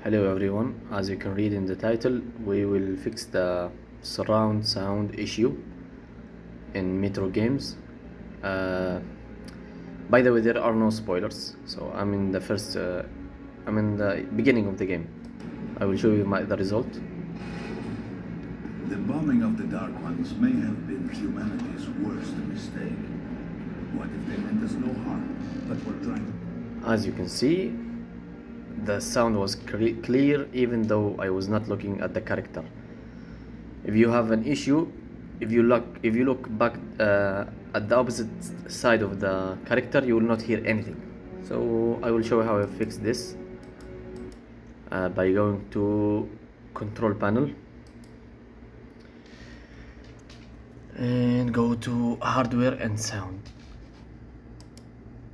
Hello everyone, as you can read in the title, we will fix the surround sound issue in Metro games. Uh, by the way, there are no spoilers, so I'm in the beginning of the game. I will show you the result. The bombing of the Dark Ones may have been humanity's worst mistake. What if they meant us no harm, but were trying? As you can see, the sound was clear even though I was not looking at the character. If you have an issue, if you look back at the opposite side of the character, you will not hear anything. So I will show you how I fix this by going to control panel and go to hardware and sound,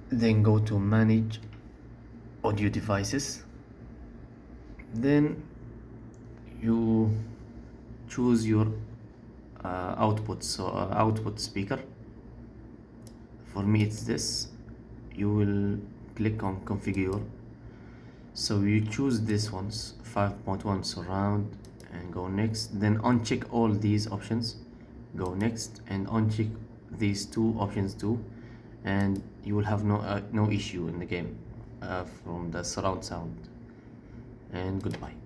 then go to manage audio devices, then you choose your output, so output speaker. For me it's this. You will click on configure, so you choose this one's 5.1 surround and go next, then uncheck all these options, go next and uncheck these two options too, and you will have no issue in the game from the surround sound. And goodbye.